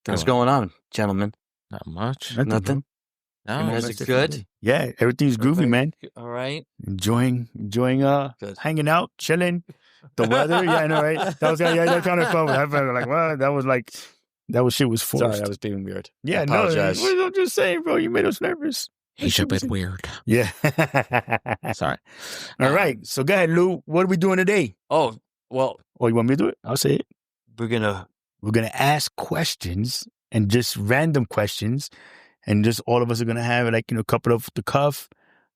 What's going on, gentlemen? Not much. Nothing? No, Is it good? Yeah, everything's groovy, man. All right. Enjoying Good. hanging out, chilling. The weather, yeah, I know, right? That kind of fun. I felt like, well, that shit was forced. Sorry, I was being weird. Yeah, I apologize. No, I'm just saying, bro, you made us nervous. He's a bit weird. Yeah. Sorry. All right, so go ahead, Lou. What are we doing today? Oh, well, Oh, you want me to do it? I'll say it. we're gonna. We're gonna ask questions and just random questions, and just all of us are gonna have like a couple of the cuff.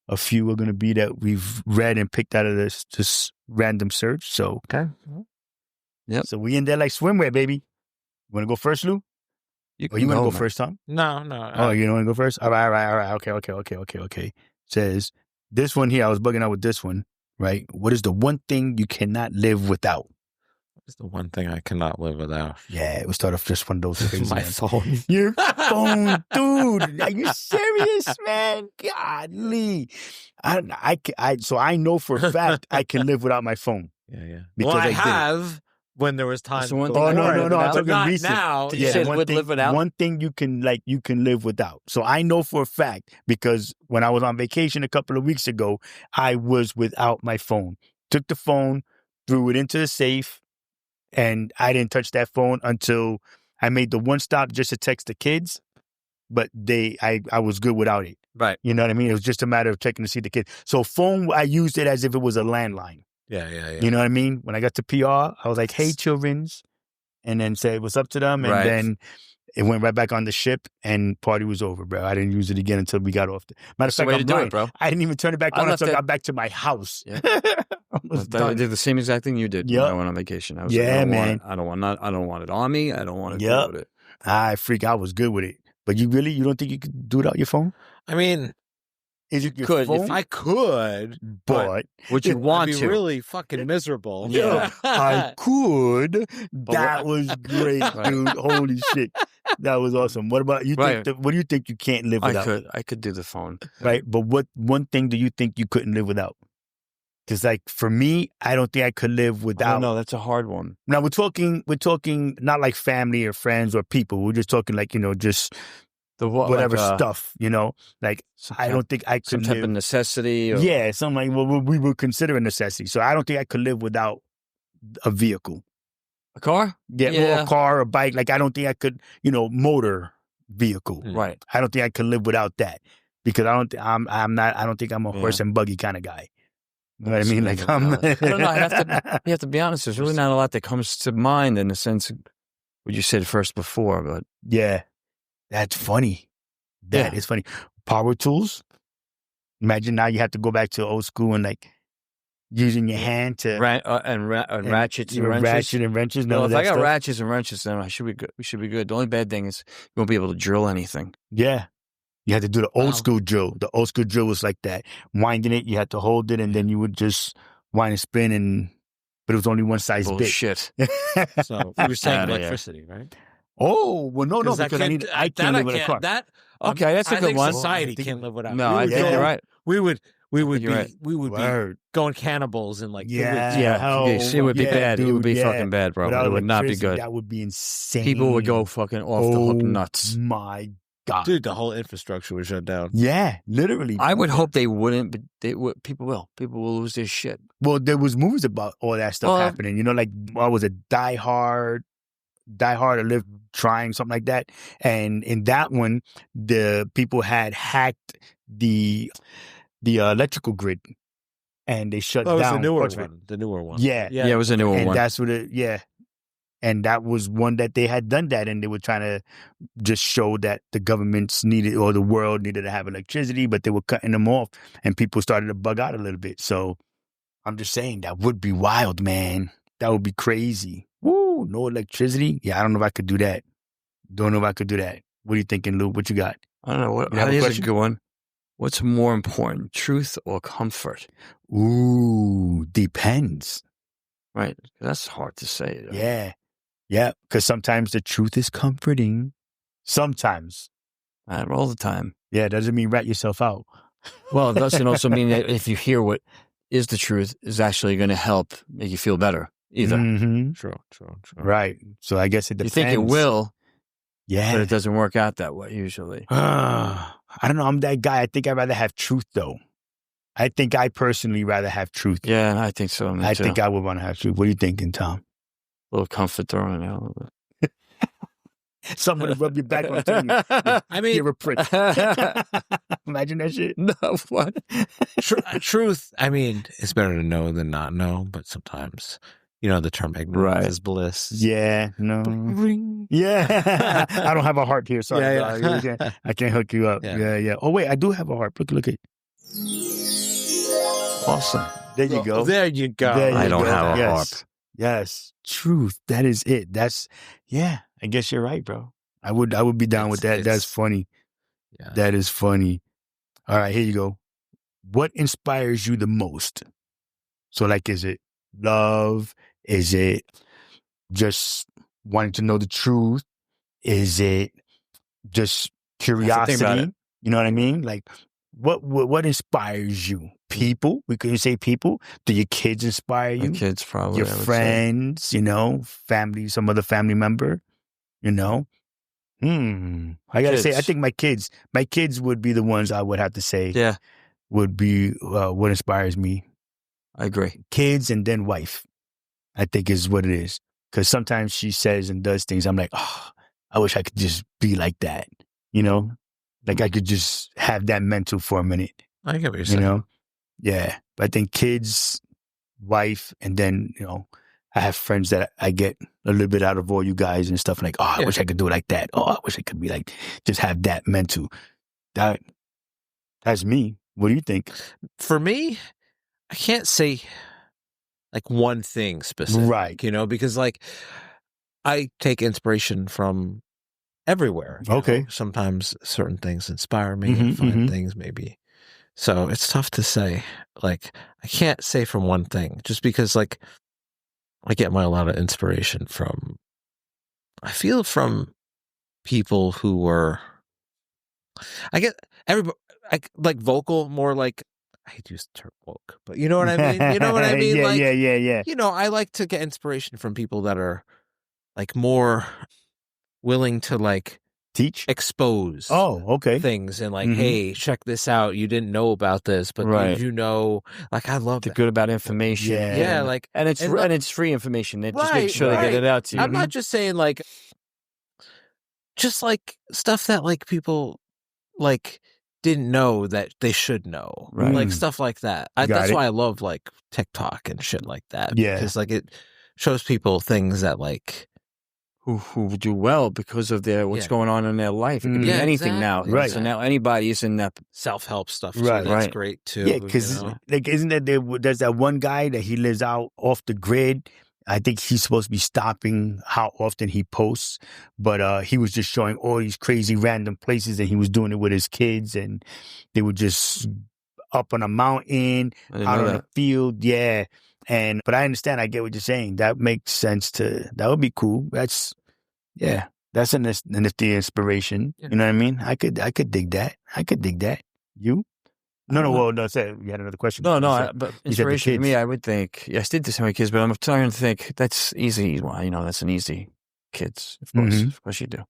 A few are gonna be that we've read and picked out of this random search. So Okay. Yep. So we in there like swimwear, baby. You want to go first, Lou? Or you want to go first, Tom? No. Oh, you don't want to go first? All right. Okay. Says this one here. I was bugging out with this one. Right. What is the one thing you cannot live without? It's the one thing I cannot live without. Yeah, it would start off just one of those crazy My ones. phone. Your phone, dude. Are you serious, man? Godly. So I know for a fact I can live without my phone. Yeah. Because Well, I I did it. have when there was time. That's the one before. thing I no. I'm talking not recent. now. Did you say would live without? One thing you can live without. So I know for a fact because when I was on vacation a couple of weeks ago, I was without my phone. Took the phone, threw it into the safe, and I didn't touch that phone until I made the one stop just to text the kids. But I was good without it. Right. You know what I mean? It was just a matter of checking to see the kids. So phone, I used it as if it was a landline. Yeah. You know what I mean? When I got to PR, I was like, hey, childrens. And then said what's up to them. And Right. then it went right back on the ship and party was over, bro. I didn't use it again until we got off. Matter of fact, way I'm to do lying. it, bro. I didn't even turn it back I on left until I it- got back to my house. Yeah. I was I done. did the same exact thing you did when Yep. I went on vacation. I was Yeah, like, I man. don't want it on me. I don't want to Yep. do with it. I was good with it. But you don't think you could do it without your phone? I mean, Is it your Could, if phone? I could, but Would you want I'd be to? really fucking miserable. yeah, I could. That what- was great, Right. dude. Holy shit. That was awesome. What about you? Right. What do you think you can't live without? I could do the phone. Right. But what one thing do you think you couldn't live without? Because like for me, I don't think I could live I without. don't know. That's a hard one. Now we're talking not like family or friends or people. We're just talking like, just The what? whatever like, stuff, Like some I type- don't think I some could type live. of necessity. Or, Yeah, something like what we would consider a necessity. So I don't think I could live without a vehicle. a car. Yeah, or Yeah. a car, a bike. Like I don't think I could, motor vehicle. Right. I don't think I could live without that because I don't think I'm a horse and buggy kind of guy. You know what I mean? Like I don't know. You have to be honest. There's really not a lot that comes to mind in the sense of what you said first before, but yeah, that's funny. That is funny. Power tools. Imagine now you have to go back to old school and like using your hand to and ratchets and wrenches. ratchet and wrenches. No, None if of that I got stuff. ratchets and wrenches, then I should be good. We should be good. The only bad thing is you won't be able to drill anything. Yeah. You had to do the old Wow. school drill. The old school drill was like that. Winding it, you had to hold it, and then you would just wind and spin, but it was only one size Bullshit. bit. So we were saying Outta here. electricity, right? Oh, well, no, Because because I can't live with a car. Okay, that's a I good think one. Society I think- can't live without. No, we I would think go- you're right. We would you're right. Word. be going cannibals and like Yeah. Yeah, it would be yeah, bad. It would be dude, yeah. fucking bad, bro. Without It would not be electricity, good. That would be insane. People would go fucking off the hook nuts. My God. dude, the whole infrastructure was shut down. Yeah, literally. I would hope they wouldn't, but they would. People will. People will lose their shit. Well, there was movies about all that stuff Well, happening. Like what was it, Die Hard or Live Trying, something like that. And in that one, the people had hacked the electrical grid, and they shut Oh, it was down the newer parts of it. one. The newer one. Yeah, Yeah, it was a newer and one. that's what it. Yeah, and that was one that they had done that, and they were trying to just show that the governments needed or the world needed to have electricity, but they were cutting them off, and people started to bug out a little bit. So I'm just saying that would be wild, man. That would be crazy. Woo, no electricity. Yeah, I don't know if I could do that. Don't know if I could do that. What are you thinking, Lou? What you got? I don't know. What, You have a here's a question? good one. What's more important, truth or comfort? Ooh, depends. Right. That's hard to say. Though. Yeah. Because sometimes the truth is comforting. Sometimes. All the time. Yeah, it doesn't mean rat yourself out. Well, it doesn't also mean that if you hear what is the truth is actually going to help make you feel better either. Mhm. True. Right. So I guess it You depends. think it will, Yeah. But it doesn't work out that way usually. I don't know. I'm that guy. I think I'd rather have truth, though. I think I personally rather have truth. Yeah, I think so. Me I too. think I would want to have truth. What are you thinking, Tom? A little comfort thrown in there a little bit. Someone to rub your back on tell you. I mean, You're a prick. Imagine that shit. No, what? truth, I mean, it's better to know than not know, but sometimes, the term ignorance Right. is bliss. Yeah, no. Ring. Yeah. I don't have a heart here. Sorry. Yeah, yeah. dog. I can't hook you up. Yeah. Oh, wait, I do have a heart. Look at it. Awesome. There you go. There you go. There you I don't go. have a Yes. harp. Yes. Truth. That is it. I guess you're right, bro. I would be down with that. That's funny. Yeah. That is funny. All right, here you go. What inspires you the most? So, like, is it love? Is it just wanting to know the truth? Is it just curiosity? You know what I mean? Like, what inspires you? People? We couldn't say people. Do your kids inspire you? My kids probably. Your I would friends, family, some other family member, I gotta say, I Kids. think my kids would be the ones I would have to say say. Yeah, would be what inspires me. I agree. Kids and then wife, I think is what it is. Because sometimes she says and does things, I'm like, oh, I wish I could just be like that, Like I could just have that mental for a minute, I get what you're saying. Yeah. But I think kids, wife, and then, I have friends that I get a little bit out of all you guys and stuff. Like, I wish I could do it like that. Oh, I wish I could be like, just have that mental. That's me. What do you think? For me, I can't say like one thing specific, Right. Because like I take inspiration from everywhere. Okay. Sometimes certain things inspire me Mhm, and find mhm. things maybe. So it's tough to say. Like I can't say from one thing just because like I get a lot of inspiration from people who were, I get everybody like vocal, more like, I hate to use the term woke, but you know what I mean? You know what I mean? Yeah, like, yeah. I like to get inspiration from people that are like more willing to like Teach? expose Oh, okay. things and like, Mhm. hey, check this out. You didn't know about this, but Right. did you know? Like, I love The that. good about information. Yeah. Yeah, like, and it's and look- it's free information. They just Right, make sure they get right. it out to you. I'm not just saying like, just like stuff that like people like didn't know that they should know, Right. like stuff like that. Got That's it. why I love like TikTok and shit like that. Yeah. Because like it shows people things that like, who do well because of what's Yeah. going on in their life. It could be Yeah, anything now. exactly. Right. So now anybody is in that. self-help stuff too. Right. That's Right. great too. Yeah, because like, isn't that there's that one guy that he lives out off the grid. I think he's supposed to be stopping how often he posts, but he was just showing all these crazy random places, and he was doing it with his kids, and they were just up on a mountain, I didn't out know on that. the field, yeah. But I understand. I get what you're saying. That makes sense. That would be cool. That's an inspiration. Yeah. You know what I mean? I could dig that. You? No. Well, no. Say you had another question. No, You said- but you said the inspiration for kids. me, I would think, yes, did this to my kids, but I'm trying to think, that's easy. Well, that's an easy kids. Of course. Mhm. Of course you do.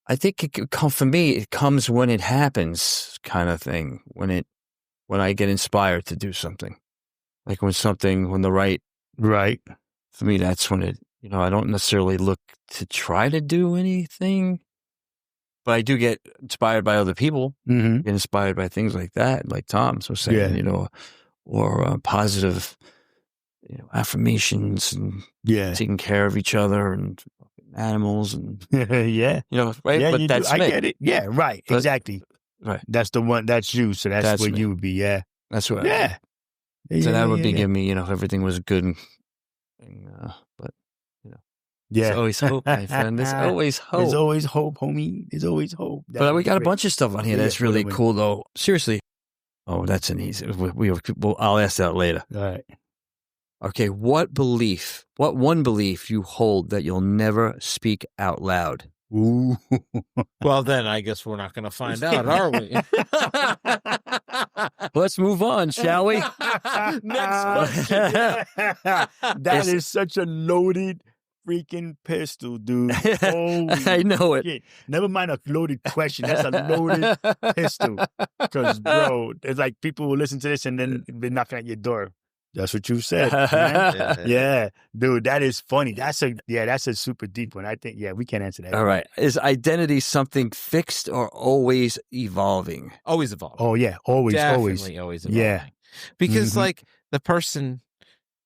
I think it could come for me, it comes when it happens kind of thing, when I get inspired to do something. Like when the right, Right. for me, that's when I don't necessarily look to try to do anything, but I do get inspired by other people. Mm-hmm. Get inspired by things like that, like Tom's was saying, or positive, affirmations and Yeah. taking care of each other and animals and, Yeah. right? Yeah, But you that's do. me. I get it. Yeah. Right. But- exactly. Right. That's the one. That's you. So that's what me. you would be. Yeah. That's what. Yeah. So that would be giving me, if everything was good and but Yeah. there's always hope, my friend. There's always hope. There's always hope, homie. There's always hope. But we got a bunch of stuff on here Yeah, that's what really do we- cool, though. Seriously. Oh, that's an easy. I'll ask that later. All right. Okay, what one belief you hold that you'll never speak out loud? Ooh. Well, then I guess we're not going to find out, are we? Let's move on, shall we? Next question. That is such a loaded freaking pistol, dude. I know it. Shit. Never mind a loaded question. That's a loaded pistol. Because, bro, it's like people will listen to this and then they're knocking at your door. That's what you said, man. Yeah, dude, that is funny. That's a super deep one. I think, we can't answer that. All right. Is identity something fixed or always evolving? Always evolving. Oh, yeah. Always, Definitely always evolving. Yeah. Because like the person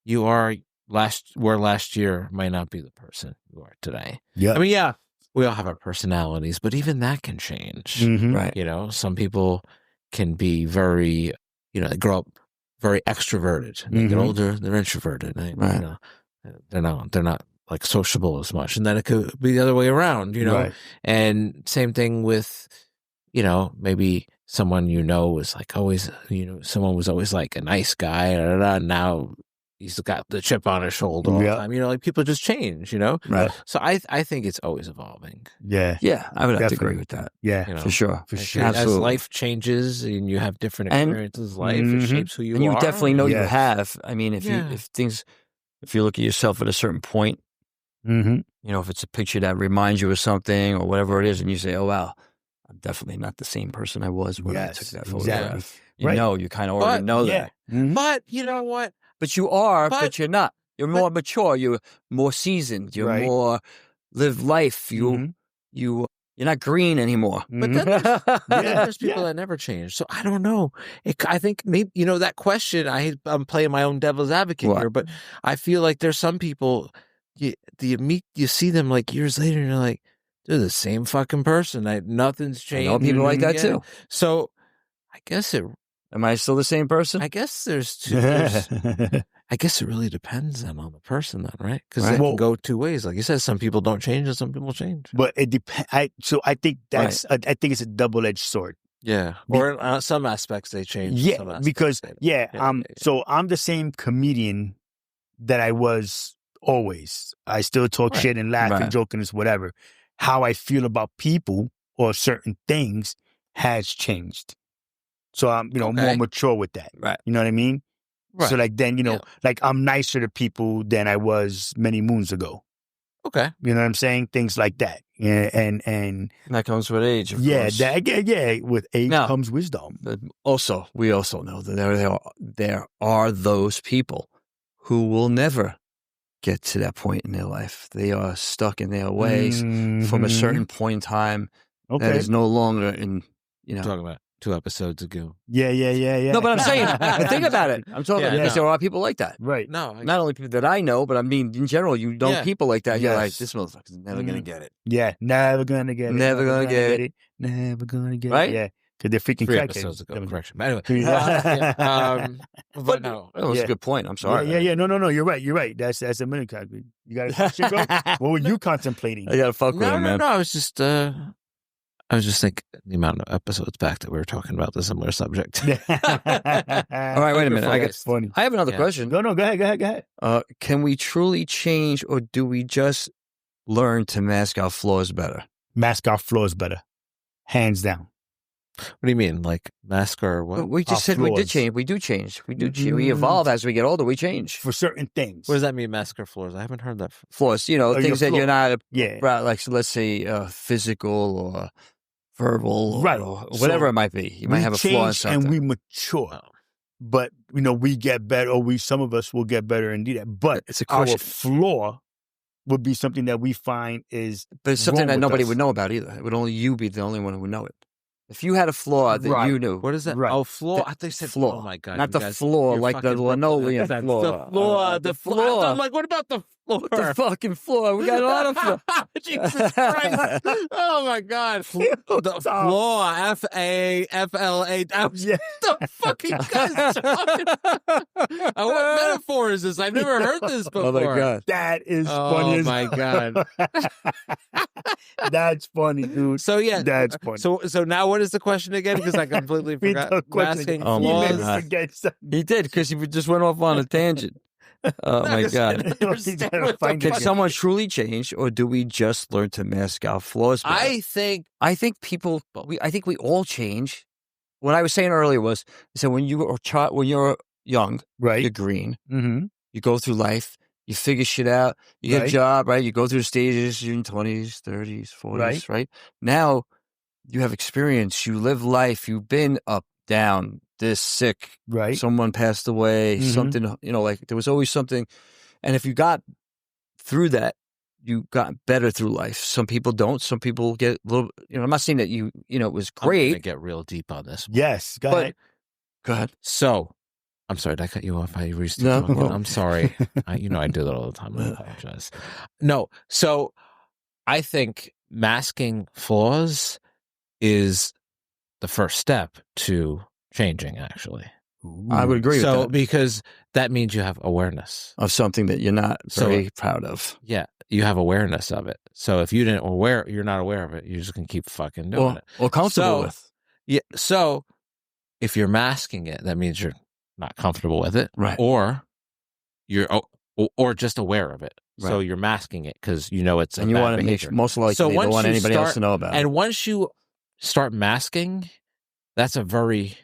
you are last year might not be the person you are today. Yeah. I mean, we all have our personalities, but even that can change. Mhm. Right. You know, some people can be very, they grow up very extroverted. And they get Mhm. older, they're introverted. Right. You know, they're not like sociable as much. And then it could be the other way around, Right. And same thing with, maybe someone was like always, someone was always like a nice guy, and now he's got the chip on his shoulder all the time. Like people just change, Right. So I think it's always evolving. Yeah. Yeah, I would have to Definitely. agree with that. Yeah. For sure. For sure. As Absolutely. life changes and you have different And- experiences, life it Mhm. shapes who you And you are. definitely know you Yes. have. I mean, if you look at yourself at a certain point, Mm-hmm. if it's a picture that reminds you of something or whatever it is, and you say, oh, wow, I'm definitely not the same person I was when I took Yes, that exactly. photograph. Right. You kind of already But- know Yeah. that. Mhm. But you know what? But you are, But- but you're not. You're more mature. You're more seasoned. You're Right. more live life. Mhm. You're not green anymore. But Mhm. then there's, Yeah, there's people that never change. So I don't know. I think maybe, that question, I'm playing my own devil's advocate What? here, but I feel like there's some people, you see them like years later and you're like, they're the same fucking person. Nothing's I changed. know people like that Yeah. too. So I guess Am I still the same person? I guess I guess it really depends then on the person then, right? Because Right. it Well- can go two ways. Like you said, some people don't change and some people change. But it depends. So I think I think it's a double-edged sword. Yeah. Or in some aspects they change. Yeah, some aspects because they don't. yeah, yeah. so I'm the same comedian that I was always. I still talk Right. shit and laugh Right. and joke and whatever. How I feel about people or certain things has changed. So I'm, more Okay. mature with that. Right. You know what I mean? Right. So like then, Yeah. like I'm nicer to people than I was many moons ago. Okay. You know what I'm saying? Things like that. Yeah, and That comes with age, of yeah, course. with age Now- comes wisdom. But we also know that there are those people who will never get to that point in their life. They are stuck in their ways from a Mhm. certain point in time Okay. that is no longer in, I'm talking about 2 episodes ago. Yeah. No, but I'm saying, think about it. I'm talking Yeah, because no. there are people like that. Right. No. Not only people that I know, but I mean, in general, you know Yeah. people like that. You're like, Yes. this motherfucker's never going to get it. Yeah. Never gonna get it. Never gonna get it. Never gonna get Right? it. Yeah. Because they're freaking 3 crackheads. episodes ago. Correction. But anyway. Yeah. But no. That was Yeah. a good point. I'm sorry. Yeah. No. You're right. That's a minute category. You got a question, bro? What were you contemplating? I got to fuck with him, man. No. I was just thinking the amount of episodes back that we were talking about the similar subject. All right, wait a minute. That's funny. I have another Yeah. question. No. Go ahead. Can we truly change, or do we just learn to mask our flaws better? Mask our flaws better, hands down. What do you mean? Like mask or what? We just Our said we did flaws. change. We do change. We do. We Mm. evolve as we get older. We change For certain things. What does that mean, mask or floors? I haven't heard that. flaws. your Things that flaw. you're not Yeah. right, like so let's say physical or verbal, or, Right. or whatever So it might be. You we might have a flaw in change something. and we mature. Oh. But we get better, or some of us will get better and do that. But It's a our question, flaw would be something that we find is but it's something wrong that with nobody us. would know about either. It would only you be the only one who would know it. If you had a flaw that Right. you knew, What is that? Right. Oh, floor. The I think you said floor. Oh my god! Not you the guys- floor you're like the fucking Brooklyn. linoleum That's floor. The floor. The floor. I'm like, what about the floor? the fucking floor. We got a lot of floor. Jesus Christ! Oh my god! The floor. FAFLA. Yeah. The fucking guys talking. What metaphor is this? I've never heard this before. Oh my god! That is Oh funny as my god! That's funny, dude. So yeah, That's funny. So now what is the question again? Because I completely Read forgot. the question Masking again. Oh, You my made me God. forget something. He did because he just went off on a tangent. Oh my god! Understand gotta what the find Can it. fuck- someone truly change, or do we just learn to mask our flaws better? I think I think people. I think we all change. What I was saying earlier was, I said when you were young, Right. you're green. Mm-hmm. You go through life. You figure shit out. You get a Right. job, right? You go through the stages. You're in 20s, 30s, 40s, right? Now you have experience. You live life. You've been up, down, this, sick. Right. Someone passed away. Something, like there was always something. And if you got through that, you got better through life. Some people don't. Some people get a little, I'm not saying that it was I'm going to great. get real deep on this one. Yes. Go ahead. Go ahead. So, I'm sorry, did I cut you off? I used to No. talking. I'm sorry. I do that all the time. I apologize. No, so I think masking flaws is the first step to changing, actually. I would agree with that. Because that means you have awareness Of something that you're not very proud of. Yeah, you have awareness of it. So if you're not aware of it, you're just going to keep fucking doing it. Or comfortable with. Yeah, so if you're masking it, that means you're not comfortable with it. Right. Or you're or just aware of it. Right. So you're masking it because it's a and you bad want to behavior. make most likely you don't want anybody else to know about it. And once you start masking, that's a very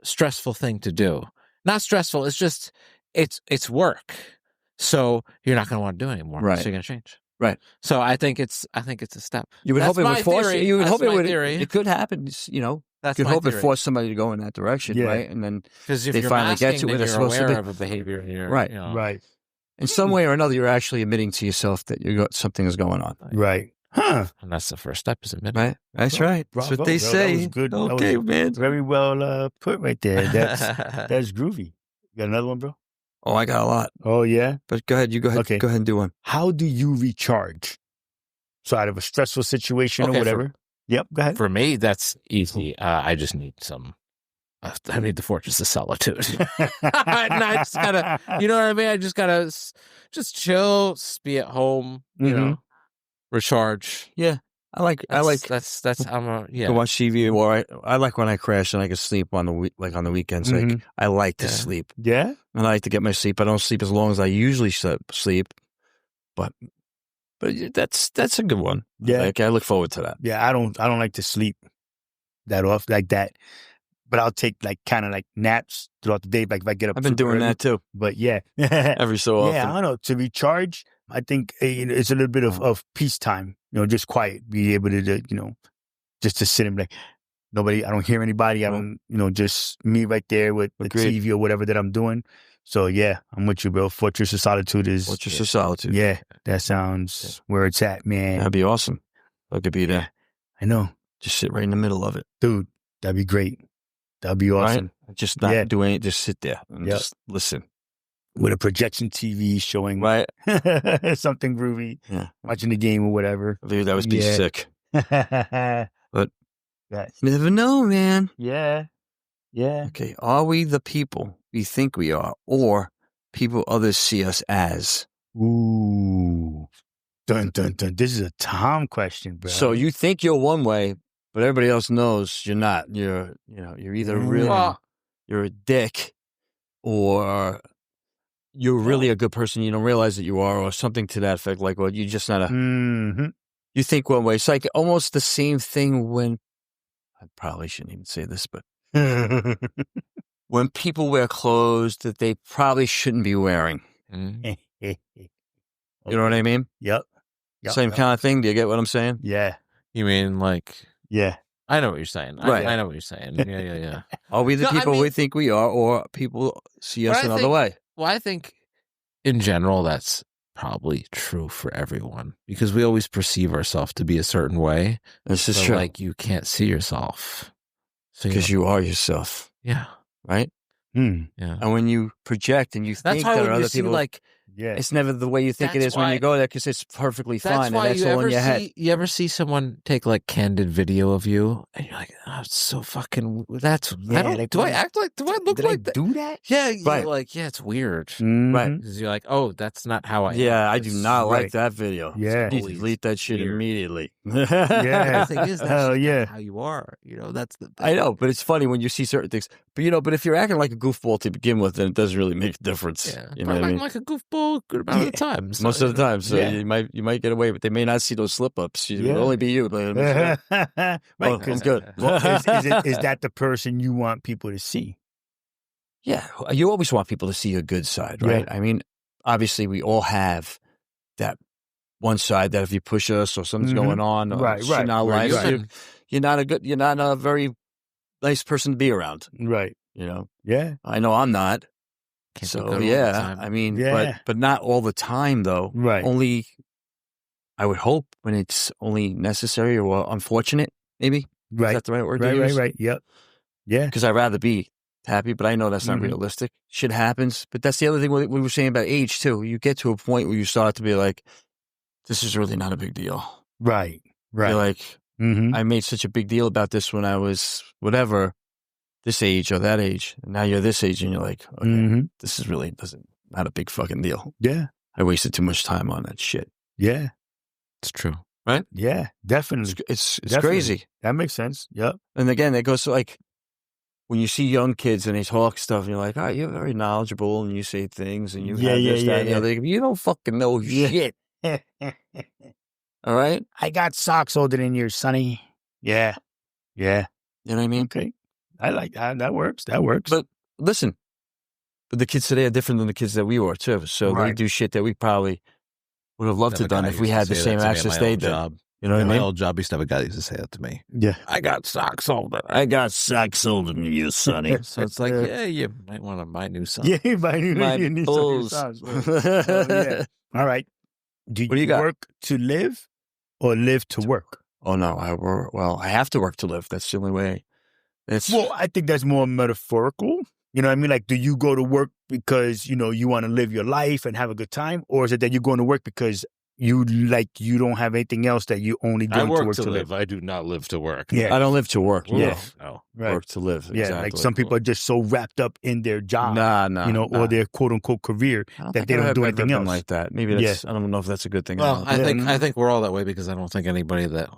stressful thing to do. Not stressful, it's just it's work. So you're not going to want to do it anymore. Right. So you're going to change. Right. So I think it's a step. You would hope it would force you. You would hope it could happen. That's you could hope theory. it forced somebody to go in that direction, right? And then because if they you're finally masking, get to where then they're you're supposed to aware be. of a behavior, and you're, right, right. In some way or another, you're actually admitting to yourself that something is going on. Right. Huh. And that's the first step, is admitting. Right. That's right. Bravo, that's what they say. That was good. Okay, man. Very well put right there. That's groovy. You got another one, bro? Oh, I got a lot. Oh, yeah? But go ahead. You go ahead. Okay. Go ahead and do one. How do you recharge? So out of a stressful situation or whatever. Yep, go ahead. For me, that's easy. I just need I need the Fortress of Solitude. And I just gotta, you know what I mean? I just gotta just chill, be at home, recharge. Yeah. That's I'm to watch TV, or I like when I crash and I can sleep on the weekends. Like I like to sleep. Yeah. And I like to get my sleep. I don't sleep as long as I usually sleep, but that's a good one. Yeah. Like I look forward to that. Yeah, I don't like to sleep that off like that. But I'll take kind of naps throughout the day. Like if I get up, I've been doing that too. But yeah, every so often. Yeah, I don't know. To recharge, I think it's a little bit of peacetime. Just quiet, be able to just to sit and be like nobody. I don't hear anybody. I don't just me right there with the TV or whatever that I'm doing. So yeah, I'm with you, bro. Fortress of Solitude is Fortress of Solitude. Yeah, that sounds where it's at, man. That'd be awesome. I could be there. I know. Just sit right in the middle of it, dude. That'd be great. That'd be awesome. Right? Just not do anything. Just sit there and just listen. With a projection TV showing something groovy. Yeah. Watching the game or whatever. I believe that would be sick. But you never know, man. Yeah. Yeah. Okay. Are we the people we think we are, or people others see us as? Ooh. Dun, dun, dun. This is a Tom question, bro. So you think you're one way, but everybody else knows you're not. You're either really you're a dick, or you're really a good person. You don't realize that you are, or something to that effect. Like, well, you're just not a. You think one way. It's like almost the same thing when. I probably shouldn't even say this, but when people wear clothes that they probably shouldn't be wearing. You know what I mean? Yep. Same kind of thing. Do you get what I'm saying? Yeah. You mean like? Yeah. I know what you're saying. Right. I know what you're saying. Yeah. Are we the people we think we are, or people see us another way? Well, I think in general that's probably true for everyone, because we always perceive ourselves to be a certain way. This is true. Like you can't see yourself. Because you are yourself. Yeah. Right? Yeah. And when you project and you think that other people, it's never the way you think it is when you go there, because it's perfectly fine, and that's all in your head. You ever see someone take candid video of you, and you're like, "Oh, it's so fucking." Do I act like? Do I look like that? Do that? Yeah, you're like, yeah, it's weird, right? Because you're like, oh, that's not how I. Yeah, I do not like that video. Yeah, you delete that shit immediately. Yeah, the thing is, that's how you are. That's the thing. I know, but it's funny when you see certain things. But but if you're acting like a goofball to begin with, then it doesn't really make a difference. Yeah, you know what I mean? Like a goofball. Good amount of the time. So, most of the time. So you might get away, but they may not see those slip-ups. It will only be you. Right. I'm good. Well, is that the person you want people to see? Yeah. You always want people to see your good side, right? Yeah. I mean, obviously we all have that one side that if you push us or something's going on or Right, shit in our We're lives, human. you're not a very nice person to be around. Right. You know, Yeah. I know I'm not. Can't be So good all the yeah, time. I mean, Yeah. but not all the time though. Right. Only, I would hope when it's only necessary or unfortunate, maybe. Is Right. that the right word to Right. use? Right. Yep. Yeah. Because I'd rather be happy, but I know that's not realistic. Shit happens. But that's the other thing we were saying about age too. You get to a point where you start to be like, this is really not a big deal. Right. Right. You're like, Mm-hmm. I made such a big deal about this when I was whatever, this age or that age. And now you're this age and you're like, okay, this is really not a big fucking deal. Yeah. I wasted too much time on that shit. Yeah. It's true. Right? Yeah. Definitely. It's Definitely. crazy. That makes sense. Yep. And again, it goes to like, when you see young kids and they talk stuff, and you're like, oh, you're very knowledgeable and you say things and you have this, that, and the other. You don't fucking know shit. All right? I got socks older than yours, Sonny. Yeah. Yeah. You know what I mean? Okay. I like that. That works. That works. But listen, the kids today are different than the kids that we were, too. So they do shit that we probably would have loved to have done if we had the same access they did. You know what I mean? My old job used to have a guy that used to say that to me. Yeah. I got socks older. I got socks older than you, Sonny. So it's like, yeah, you might want to buy new socks. Yeah, you My need some balls. socks. Yeah. All right. Do What do you got? work to live or live to work? Oh, no. I have to work to live. That's the only way. Well, I think that's more metaphorical. You know what I mean? Like, do you go to work because, you want to live your life and have a good time? Or is it that you're going to work because you don't have anything else that you only go to work to live? I do not live to work. Yeah. I don't live to work. Yeah. No. Right. Work to live. Yeah, Exactly. like some people are just so wrapped up in their job, or their quote unquote career that they don't do anything else. Like that. Maybe that's. I don't know if that's a good thing. Well, or not. I think we're all that way because I don't think anybody that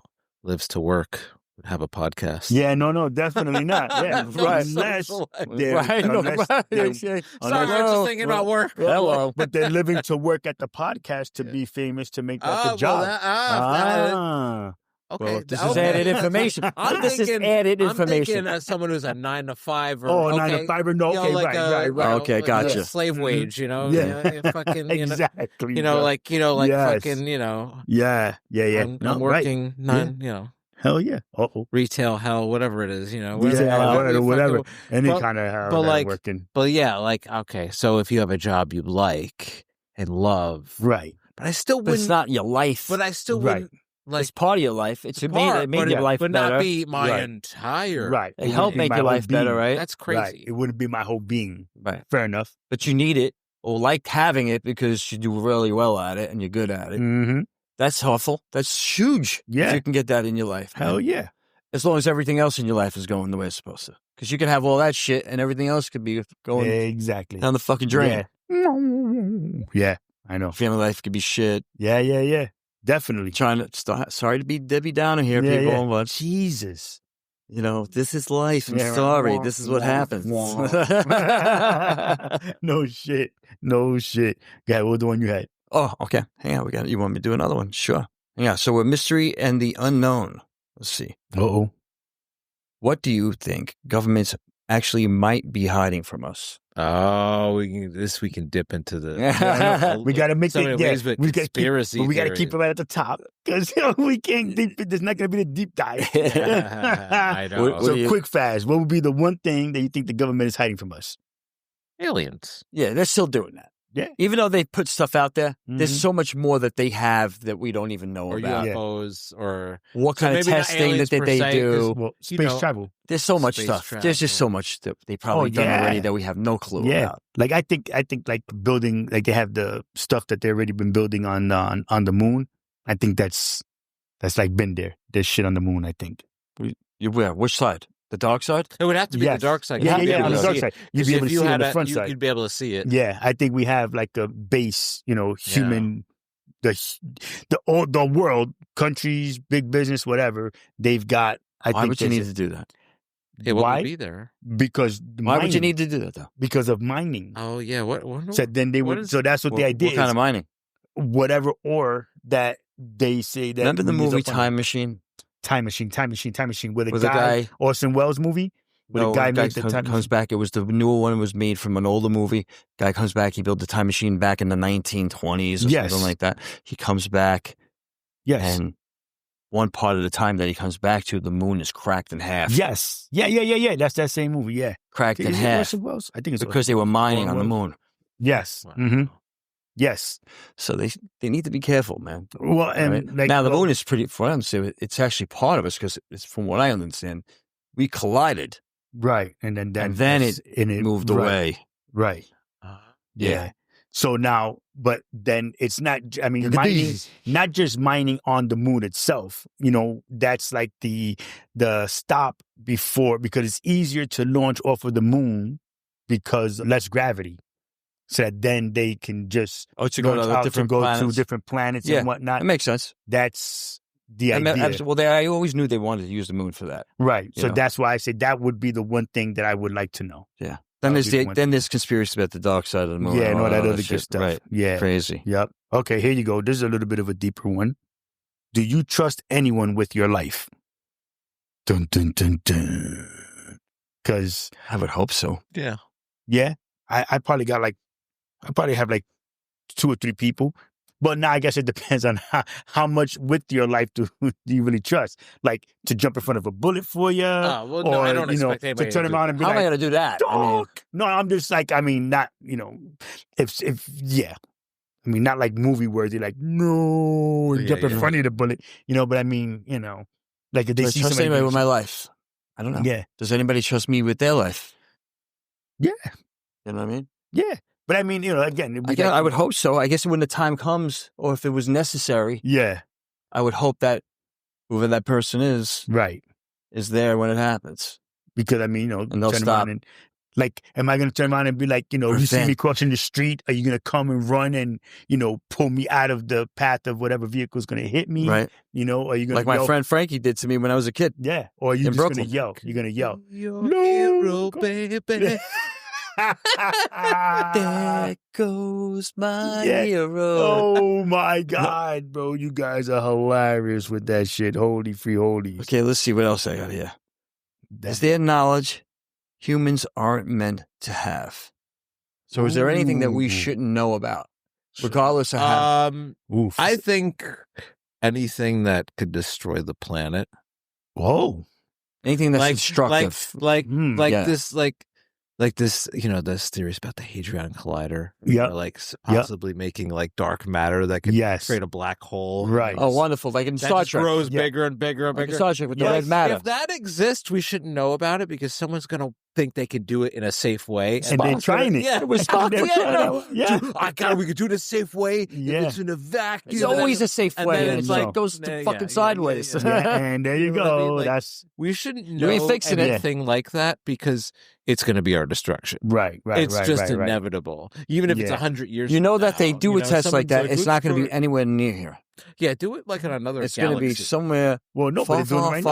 lives to work would have a podcast. Yeah, no, definitely not. Yeah, Right. unless they're, Right, no, unless right. they're- Sorry, I'm just thinking about work. Hello. but they're living to work at the podcast to be famous to make that the job. Okay. Well, this is added information. This is added information. I'm thinking as someone who's a 9 to 5 or 9 to 5 or no, okay, right. Okay, like gotcha. a slave wage, Yeah. fucking, Exactly. Yes. fucking, Yeah. I'm right. working Hell yeah. Uh-oh. retail hell, whatever it is, whatever. Any But- kind of hell but that like- working. But yeah, okay, so if you have a job you like and love, Right. but I still But it's wouldn't. not your life. But I still Right. wouldn't like It's part of your life. It part, made your life but better. not be my Right. entire. Right. It wouldn't helped be make my your whole life better, being. right? That's Right. crazy. It wouldn't be my whole being. Right. Fair enough. But you need it or like having it because you do really well at it and you're good at it. Mm-hmm. That's helpful. That's huge. Yeah. If you can get that in your life. Hell yeah. As long as everything else in your life is going the way it's supposed to. Because you can have all that shit and everything else could be going Exactly. down the fucking drain. Yeah, I know. Family life could be shit. Yeah. Definitely. Sorry to be Debbie Downer here, Yeah, people, yeah. but Jesus. this is life. I'm Yeah, right. sorry. This is what happens. No shit. Yeah, what was the one you had? Oh, okay. Hang on. You want me to do another one? Sure. Yeah. So we're mystery and the unknown. Let's see. Uh-oh. What do you think governments actually might be hiding from us? Oh, we can dip into the. We got to make so many it. ways, but we got to conspiracy. keep. We got to keep it right at the top because we can't. There's not going to be the deep dive. I know. So quick, fast. What would be the one thing that you think the government is hiding from us? Aliens. Yeah, they're still doing that. Yeah. Even though they put stuff out there, there's Mhm. so much more that they have that we don't even know Or about. UFOs, or What So kind of maybe not testing aliens that per they se, do. Well, You space know, travel. There's so much Space stuff. travel. There's just so much that they probably done yeah. already that we have no clue Yeah. about. Like I think like building, like they have the stuff that they already been building on the moon. I think that's like been there. There's shit on the moon. I think. Where? Which side? The dark side? it would have to be Yes. the dark side. Yeah, You'd be able on to the dark see it. side. You'd 'Cause be able if to you see it on had the front side. you'd be able to see it. Yeah, I think we have like a base, human, the world, countries, big business, whatever. They've got. Why think would you need there's to do that? It wouldn't Why? be there. because Why would you mining. need to do that, though? Because of mining. Oh yeah. What So then they what would. is- So that's what the idea What kind is. of mining? Whatever ore that they say that. Remember the we use movie up on- Time Machine? Time Machine, where the With the guy guy, Orson Welles movie Where the guy made the time comes back. It was the newer one. It was made from an older movie. Guy comes back. He built the time machine back in the 1920s or something like that. He comes back. Yes. And one part of the time that he comes back to, the moon is cracked in half. Yes. Yeah. That's that same movie. Yeah. Cracked in half. I think it's because they were mining on the moon. Yes. Wow. Mm-hmm. Yes. So they need to be careful, man. Well, and right? Now the moon is pretty. For them, so it's actually part of us because it's from what I understand, we collided. Right, and then it moved away. Right. Yeah. So now, but then it's not. I mean, mining, not just mining on the moon itself. You know, that's like the stop before, because it's easier to launch off of the moon because less gravity. So that then they can just to go to different planets and whatnot. That makes sense. That's the idea. Well, I always knew they wanted to use the moon for that. Right. So that's why I say that would be the one thing that I would like to know. Yeah. Then there's conspiracy about the dark side of the moon. Yeah, and all that other good stuff. Right. Yeah. Crazy. Yep. Okay, here you go. This is a little bit of a deeper one. Do you trust anyone with your life? Dun, dun, dun, dun. Because I would hope so. Yeah. Yeah. I probably have like 2 or 3 people. But now I guess it depends on how much with your life do you really trust. Like to jump in front of a bullet for you. Well, no, I don't expect anybody to turn around and be how like, am I going to do that? No, I'm just like, I mean, not, if yeah. I mean, not like movie worthy, like, no, jump in front of the bullet, but I mean, like if they see trust anybody with my life? I don't know. Yeah. Does anybody trust me with their life? Yeah. You know what I mean? Yeah. But I mean, again, I would hope so. I guess when the time comes, or if it was necessary, I would hope that whoever that person is, is there when it happens. Because I mean, and they'll stop. And, like, am I going to turn around and be like, you see me crossing the street? Are you going to come and run and pull me out of the path of whatever vehicle is going to hit me? Right. Are you going to like my friend Frankie did to me when I was a kid? Yeah. Or are you just going to yell? You're going to yell, "Your hero, baby." There goes my hero. Oh my God, bro. You guys are hilarious with that shit. Holy free holies. Okay, let's see what else I got here. Is there knowledge humans aren't meant to have? So is there anything that we shouldn't know about? Regardless of how. I think anything that could destroy the planet. Whoa. Anything that's destructive. Like this, this theories about the Hadron Collider. Yeah. Like possibly making like dark matter that could create a black hole. Right. Oh, wonderful. Like in Star Trek. Grows bigger and bigger and bigger. Like Star Trek with the red matter. If that exists, we shouldn't know about it because someone's going to think they could do it in a safe way. And they're trying it. Yeah, we're we could do it in a safe way. Yeah. It's in a vacuum. It's always a safe way. And it's like it goes fucking sideways. And there you go. Like, that's we shouldn't know anything like that because it's going to be our destruction. Right. It's just inevitable. Even if it's 100 years. That they do a test like that. It's not going to be anywhere near here. Yeah, do it like on another. It's going to be somewhere. Well, no, far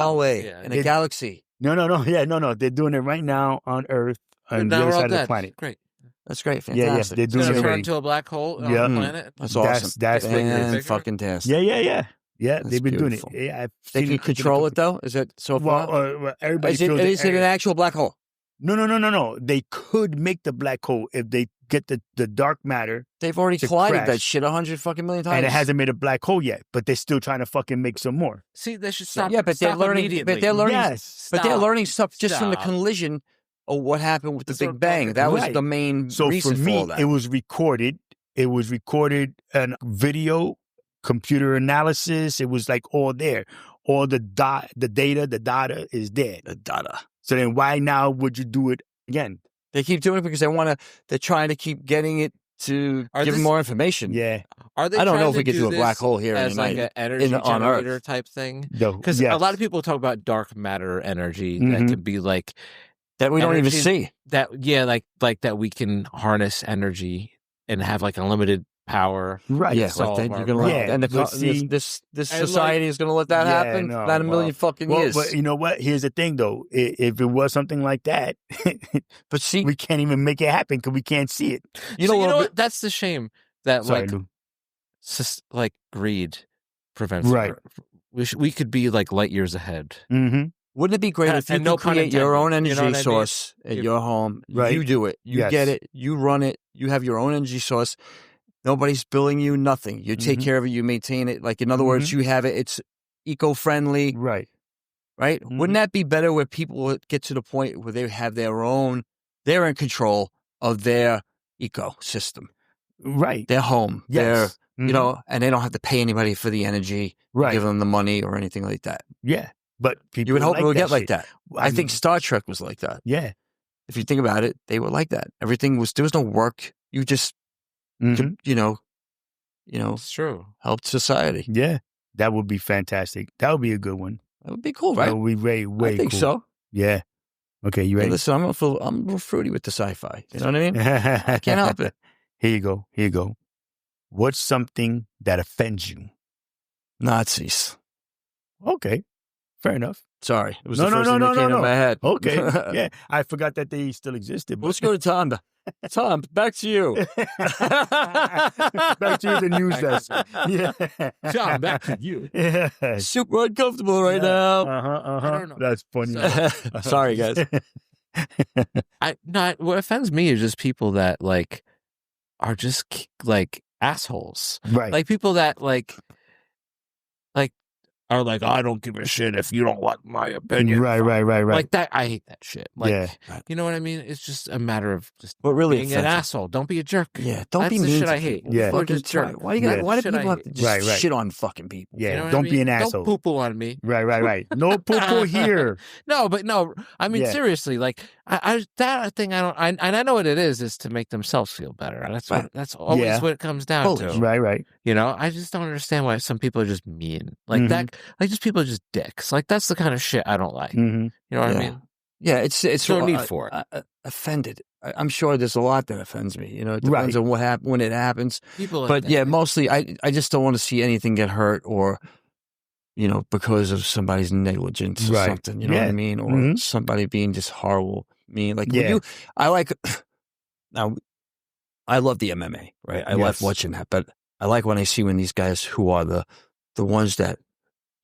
away in a galaxy. No. Yeah, no. They're doing it right now on Earth on the other side of the planet. Great. That's great. Fantastic. They're doing it turn into a black hole on the planet. That's awesome. That's fucking tastic. Yeah. Yeah, they've been beautiful. doing it. Yeah, they can control it though. Is it so far? Well, everybody is it an actual black hole? No. They could make the black hole if they get the dark matter. They've already collided that shit 100 fucking million times, and it hasn't made a black hole yet. But they're still trying to fucking make some more. See, they should stop. Yeah, but they're learning. But they're learning. Yes, but they're learning stuff just from the collision of what happened with the Big Bang. That was the main reason for me, all that. It was recorded. It was recorded and video, computer analysis. It was like all there. All the data is there. The data. So then why now would you do it again? They keep doing it because they're trying to keep getting it to give them more information. Yeah. Are they? I don't know if we could do a black hole here as like an energy generator type thing. Because a lot of people talk about dark matter energy that could be like that we don't even see. That like that we can harness energy and have like unlimited power. Right. Yeah. Like you're gonna and this society is going to let that happen. Not a million fucking years. But you know what? Here's the thing, though. If it was something like that, but see, we can't even make it happen because we can't see it. You know what? That's the shame that Lou. like greed prevents. Right. We could be like light years ahead. Mm-hmm. Wouldn't it be great if you And could no pun create your own intended, you know energy what I mean? source at your home? Right. You do it. You Yes. get it. You run it. You have your own energy source. Nobody's billing you nothing. You take care of it. You maintain it. Like, in other words, you have it. It's eco-friendly. Right. Right? Wouldn't that be better where people get to the point where they have their own, they're in control of their ecosystem, Right. their home, Yes. you know, and they don't have to pay anybody for the energy, Right. give them the money or anything like that. Yeah. But people You would hope like it would that get like shit. that. I think Star Trek was like that. Yeah. If you think about it, they were like that. Everything was, there was no work. You just, could, you know, It's true. helped society. Yeah. That would be fantastic. That would be a good one. That would be cool, right? That would be way I think cool. so. Yeah. Okay, you Hey, ready? listen, I'm a little fruity with the sci-fi. You know what I mean? I can't help it. Here you go. Here you go. What's something that offends you? Nazis. Okay. Fair enough. Sorry. It was No, the no, first no, thing no, that came no, to my head. Okay. Yeah. I forgot that they still existed. Let's go to Tom. Tom, back to you. Back to the news desk. Yeah. John, back to you. Yeah. Super uncomfortable right now. Uh-huh. I don't know. That's funny. Sorry, guys. What offends me is just people that like are just like assholes. Right. Like people that like are like, I don't give a shit if you don't like my opinion. Right. Like that, I hate that shit. Like, Yeah. you know what I mean? It's just a matter of just But really being an asshole. Don't be a jerk. Yeah, don't That's be the mean shit to I hate. people. Yeah. People are Fucking just jerk. why do Shit people I have to hate. just Right. shit on fucking people? Yeah. You know what Don't I be mean? an asshole. Don't poo-poo on me. Right. No poo-poo here. No, but no. I mean, Yeah. seriously, like that thing. And I know what it is to make themselves feel better. That's always Yeah. what it comes down Totally. to. Right. You know, I just don't understand why some people are just mean like that. Like just people are just dicks. Like that's the kind of shit I don't like. Mm-hmm. You know what I mean? Yeah, it's no need for it. Offended. I'm sure there's a lot that offends me. You know, it depends on what when it happens. People, like But that. yeah, mostly I just don't want to see anything get hurt or, you know, because of somebody's negligence or Right. something. You know what I mean? Or somebody being just horrible, mean. Like when I like. Now, I love the MMA, right? I love watching that, but I like when these guys who are the ones that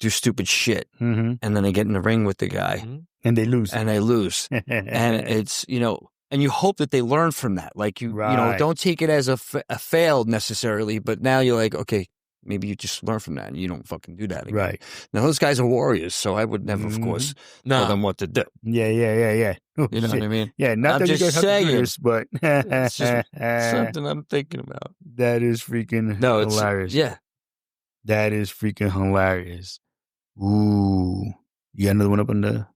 do stupid shit, and then they get in the ring with the guy, and they lose, and it's, you know, and you hope that they learn from that. Like you know, don't take it as a failed necessarily, but now you're like, okay, maybe you just learn from that and you don't fucking do that again. Right. Now those guys are warriors, so I would never, of course, tell them what to do. Yeah. Oh, you know what I mean? Yeah, not I'm that you just guys have to do saying. this, but It's just something I'm thinking about. That is freaking hilarious. Yeah. That is freaking hilarious. Ooh. You got another one up on the...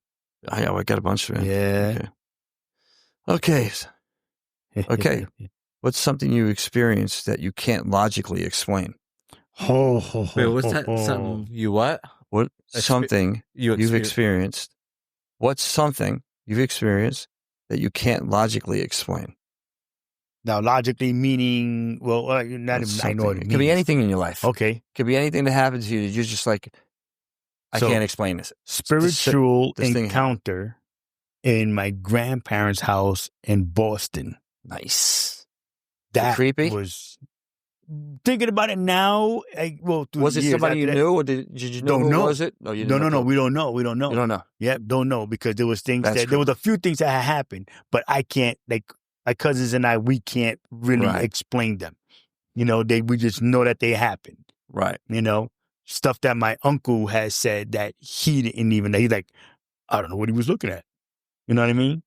I got a bunch of it. Yeah. Okay. What's something you experienced that you can't logically explain? Wait, what's that? Something you what? What something you've experienced? What's something you've experienced that you can't logically explain? Now, logically meaning, well, not even, I know what it means. Could be anything in your life. Okay. Could be anything that happens to you that you're just like, I can't explain this. Spiritual encounter in my grandparents' house in Boston. Nice. That creepy? Was thinking about it now. Was it somebody you knew, or did you know who was it? No, no, we don't know. We don't know. You don't know. Yep, don't know because there was things there was a few things that had happened, but I can't, like my cousins and we can't really explain them. You know, we just know that they happened. Right. You know, stuff that my uncle has said that he didn't even know. He's like, I don't know what he was looking at. You know what I mean?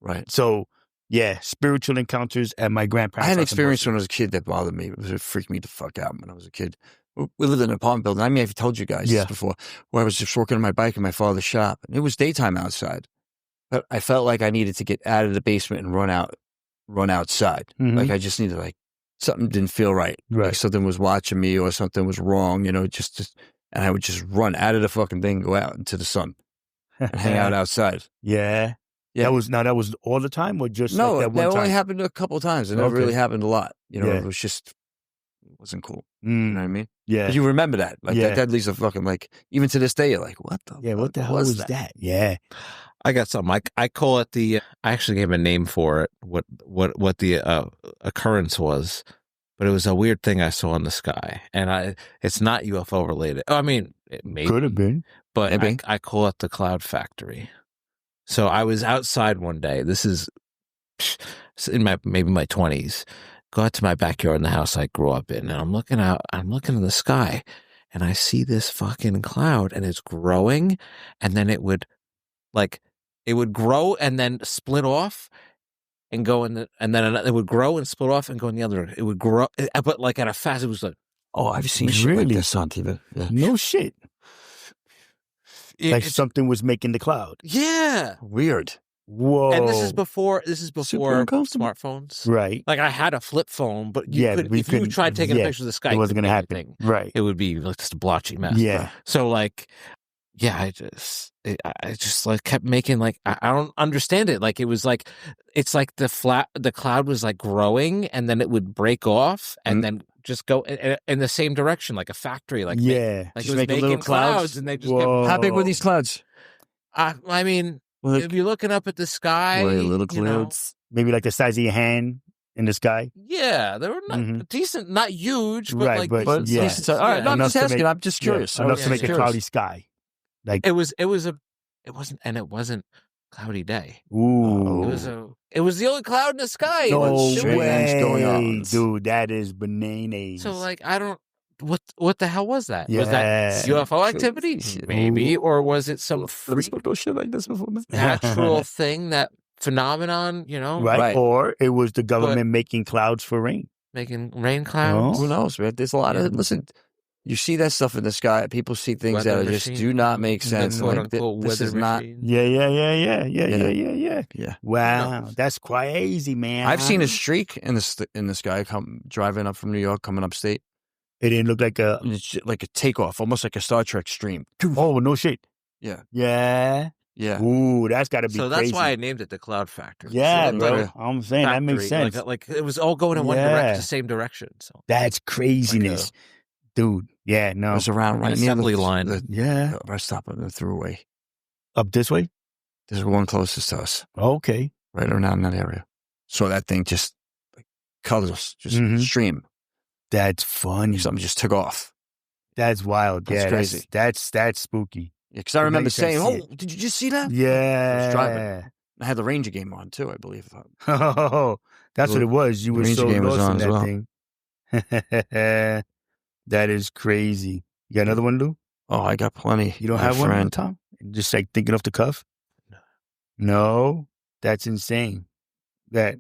Right. So, yeah, spiritual encounters at my grandparents' I had an house in experience Boston. when I was a kid that bothered me. It freaked me the fuck out when I was a kid. We lived in an apartment building. I mean, I've told you guys this before, where I was just working on my bike in my father's shop. And it was daytime outside. But I felt like I needed to get out of the basement and run outside. Like I just needed, like, something didn't feel right. Like something was watching me or something was wrong, you know, and I would just run out of the fucking thing, go out into the sun and hang out outside. Yeah. That was all the time, or just no? Like that one that time? only happened a couple of times. It never really happened a lot. You know, it wasn't cool. You know what I mean? Yeah. But you remember that? Like that leaves a fucking, like, even to this day, you're like, what the? Yeah. What the hell was that? Yeah. I got something. I call it I actually gave a name for it. What the occurrence was, but it was a weird thing I saw in the sky, and it's not UFO related. I mean, it may could have been, but Maybe. I call it the cloud factory. So I was outside one day. This is in maybe my 20s. Go out to my backyard in the house I grew up in, and I'm looking in the sky, and I see this fucking cloud, and it's growing, and then it would grow and then split off and go in and then it would grow and split off and go in the other. It would grow, but like at a fast. It was like, Oh, I've seen shit like this on TV. Yeah. No shit. Like something was making the cloud. Yeah. Weird. Whoa. And this is before Super uncomfortable. smartphones. Right. Like I had a flip phone, but if you tried taking a picture of the sky, it wasn't going to happen. Anything. Right. It would be like just a blotchy mess. Yeah. So like, yeah, I just like kept making like, I don't understand it. Like it was like, it's like the cloud was like growing and then it would break off and then just go in the same direction, like a factory. Like, yeah. like it was making little clouds and they just kept. How big were these clouds? I mean, if you're looking up at the sky, little clouds. Maybe like the size of your hand in the sky. Yeah, they were not decent, not huge, but right, like but decent. Yeah. All right, no, I'm Enough just asking. make- I'm just curious. Enough to make a cloudy sky. Like it wasn't cloudy day. Ooh. It was the only cloud in the sky. No strange going way, on. dude. That is bananas. So like I don't. What the hell was that? Yeah. Was that UFO activity? Maybe, or was it some shit like this before? natural thing, that phenomenon? You know, right? Or it was the government making clouds for rain. Making rain clouds. Who knows, man? There's a lot of listen. You see that stuff in the sky. People see things Weather that just machine. do not make sense. Like this is not. Yeah. Wow, that's crazy, man. I've seen a streak in the sky come driving up from New York, coming upstate. It didn't look like a takeoff, almost like a Star Trek stream. Oh no shit. Yeah. Yeah. Yeah. Ooh, that's got to be So crazy. that's why I named it the Cloud Factory. Yeah, So, bro. like, I'm saying that makes sense. Like it was all going in one direction, the same direction. So that's craziness, dude. Yeah, no. It was around right near assembly the line. The rest stop on the throughway. Up this way? There's one closest to us. Okay. Right around that area. So that thing just colors, just stream. That's funny. Something just took off. That's wild. That's crazy. That's spooky. Yeah, because I remember saying, "Oh, did you just see that?" Yeah. I was driving. I had the Ranger game on too, I believe. Oh, that's what it was. You were so lost in that thing. That is crazy. You got another one, Lou? Oh, I got plenty. You don't have one, Tom? Just like thinking off the cuff? No, that's insane. What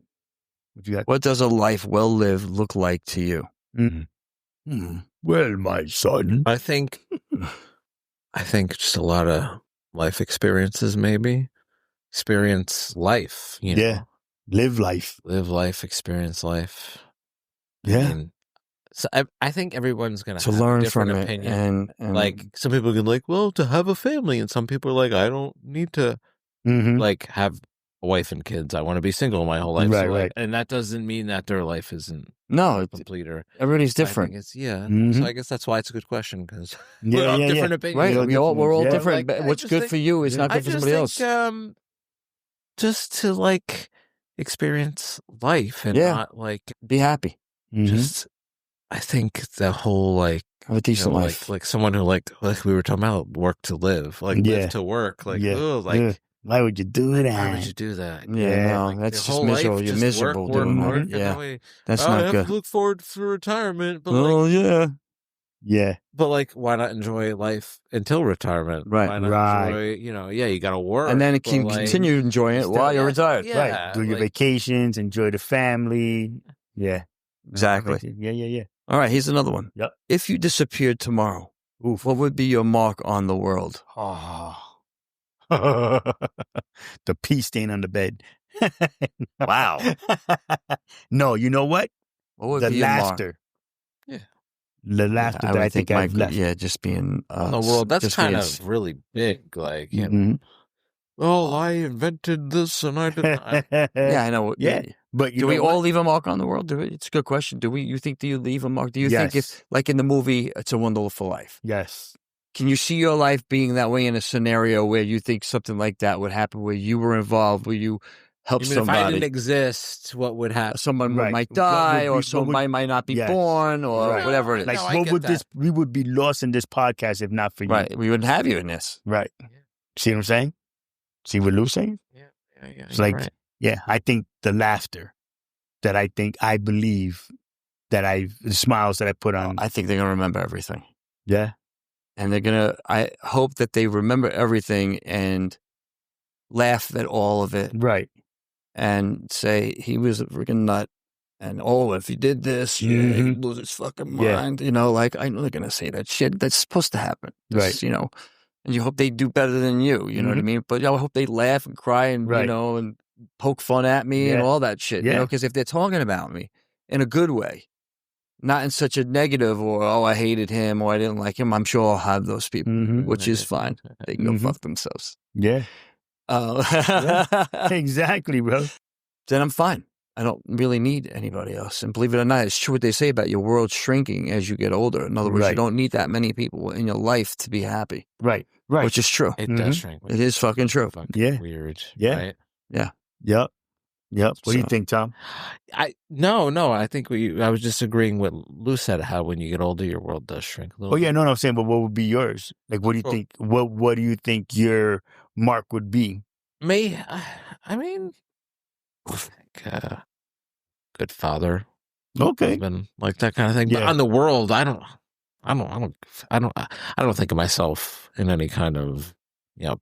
you got? What does a life well lived look like to you? Well, my son, I think just a lot of life experiences, maybe. Experience life, you know? Yeah. Live life, experience life. Yeah. I mean, so I think everyone's going to have learn a different from opinion. it, and like some people can like, well, to have a family, and some people are like, I don't need to like have a wife and kids. I want to be single my whole life. Right, so, like, right. and that doesn't mean that their life isn't complete or everybody's I different. think it's, so I guess that's why it's a good question, because we Yeah, all have yeah, different yeah. opinions. Right, we're all different. Like, What's good for you is not good for somebody else. Just to like experience life and not like be happy. just. I think the whole like have a decent life, like someone who like we were talking about, work to live, like live to work, like why would you do that? Why would you do that? Yeah, no, like, that's just miserable. You're miserable doing that. Yeah, that's not I good. have to look forward to retirement, but yeah. But like, why not enjoy life until retirement? Right, why not enjoy? You got to work, and then it can continue enjoying it while you're retired. Yeah, right. Do your vacations, enjoy the family. Yeah, exactly. Yeah. All right, here's another one. Yep. If you disappeared tomorrow, what would be your mark on the world? Oh. The pee stain on the bed. Wow. No, you know what? What would the be your laughter. Yeah. The laughter that I think I've left. Yeah, just being in the world. That's kind of really big. Like, well, I invented this and I didn't. Yeah, I know. Yeah. But do we all leave a mark on the world? It's a good question. Do you leave a mark? Do you think if, like in the movie, It's a Wonderful Life? Yes. Can you see your life being that way in a scenario where you think something like that would happen, where you were involved, where you help Even if I somebody. didn't exist, what would happen? Someone Right. might What die, would or be- somebody might not be Yes. born, or Right. whatever it is. Like, No, I what get would that. this? We would be lost in this podcast if not for you. Right. We wouldn't have you in this. Right. See what I'm saying? See what Lou's saying? Yeah. It's like, right. yeah, I think the laughter that I believe that the smiles that I put on. I think they're going to remember everything. Yeah. And I hope that they remember everything and laugh at all of it Right. and say he was a freaking nut. And, if he did this, he'd lose his fucking mind. Yeah. Like, I know they're going to say that shit. That's supposed to happen. Right. And you hope they do better than you. You know what I mean? But I hope they laugh and cry and, Right. and poke fun at me and all that shit. Yeah. Because if they're talking about me in a good way, not in such a negative or, I hated him or I didn't like him, I'm sure I'll have those people, which is fine. They can go fuck themselves. Yeah. Exactly, bro. Then I'm fine. I don't really need anybody else. And believe it or not, it's true what they say about your world shrinking as you get older. In other words, you don't need that many people in your life to be happy. Right. Right. Which is true. It does shrink. It is fucking true. Yeah. Weird. Yeah. Right? Yeah. Yep. What do you think, Tom? No. I think I was just agreeing with Lou said, how when you get older, your world does shrink a little. Oh yeah, no, I'm saying, but what would be yours? Like, what do you think? What do you think your mark would be? Me, I mean, like, good father, Okay. husband, like that kind of thing. Yeah. But on the world, I don't think of myself in any kind of,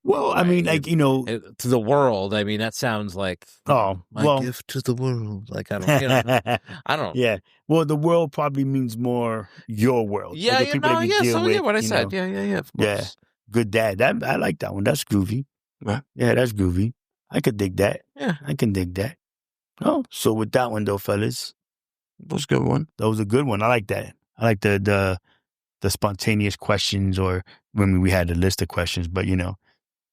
Well, I mean, like, to the world. I mean, that sounds like my gift to the world. Like I don't, I don't. Yeah. Well, the world probably means more your world. Yeah, like the people that you deal with, what I said. Yeah, of course. Yeah. Good dad. I like that one. That's groovy. Yeah. Yeah, that's groovy. I could dig that. Yeah. I can dig that. Oh, so with that one though, fellas, That was a good one. that was a good one. I like that. I like the spontaneous questions, or when we had a list of questions, but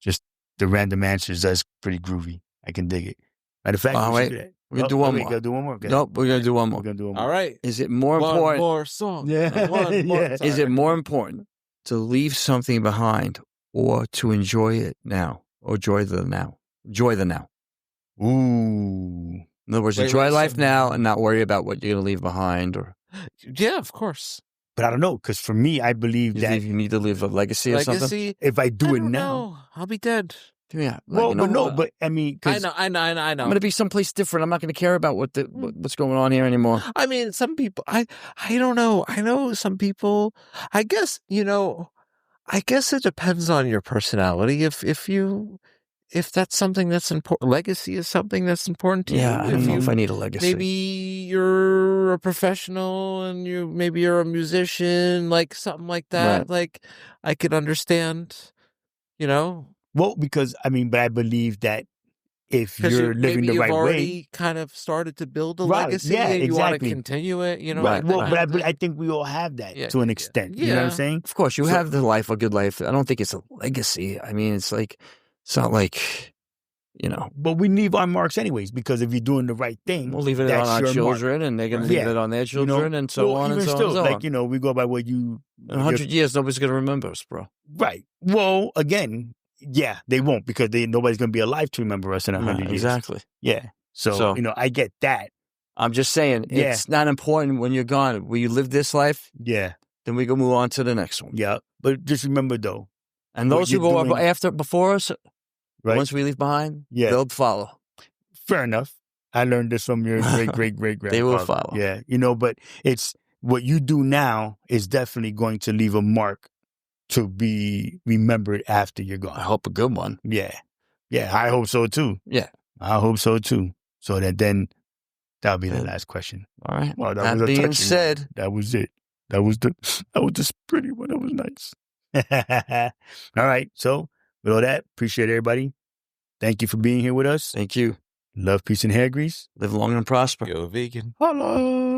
just the random answers. That's pretty groovy. I can dig it. Matter of fact, Wait. We're going to do one more. We're gonna do one more. Okay. Nope, we're going to do one more. We're gonna do one more. All right. Is it more One important? more song. Yeah. One more. Yeah. Is it more important to leave something behind or to enjoy it now or enjoy the now? Enjoy the now. Ooh. In other words, Wait, enjoy wait, life so- now and not worry about what you're going to leave behind. Or Yeah, of course. But I don't know, because for me, I believe that you need to leave a legacy or something. Legacy. if I do I it don't now, know. I'll be dead. Yeah. well, but no, but I mean, I 'cause- know. I'm going to be someplace different. I'm not going to care about what's going on here anymore. I mean, some people. I don't know. I know some people. I guess I guess it depends on your personality. If that's something that's important, legacy is something that's important to you. Yeah, I don't know if I need a legacy. Maybe you're a professional and maybe you're a musician, like something like that. Right. Like I could understand, well, because I mean, but I believe that if because you're living the right you've way, already kind of started to build a Right, legacy yeah, and you want to exactly. continue it. right? that Well, kind of but thing. I think we all have that Yeah, to an yeah, extent. yeah. You know what I'm Yeah. saying? Of course, you So- have the life, a good life. I don't think it's a legacy. I mean, it's not like, But we leave our marks anyways, because if you're doing the right thing, we'll leave it that's on our your mark. children and they're going to Yeah. leave it on their You know? children and so Well, on and even so still, on and so on. like, we go by what you. In 100 years, nobody's going to remember us, bro. Right. Well, again, yeah, they won't, because nobody's going to be alive to remember us in 100 years. Exactly. Yeah. So, I get that. I'm just saying, Yeah. it's not important when you're gone. Will you live this life? Yeah. Then we can move on to the next one. Yeah. But just remember, though, And What those who you're go doing- before us, right? once we leave behind, Yeah. they'll follow. Fair enough. I learned this from your great-great-great-grandfather. They will follow. Yeah. But it's what you do now is definitely going to leave a mark to be remembered after you're I gone. hope a good one. Yeah. Yeah. I hope so, too. Yeah. I hope so, too. So then that'll be the Yeah. last question. All right. Well, That was a being touching said, one. That was it. That was the pretty one. That was nice. All right. So with all that, appreciate everybody. Thank you for being here with us. thank you. Love, peace, and hair grease. Live long and prosper. Go vegan. Hello.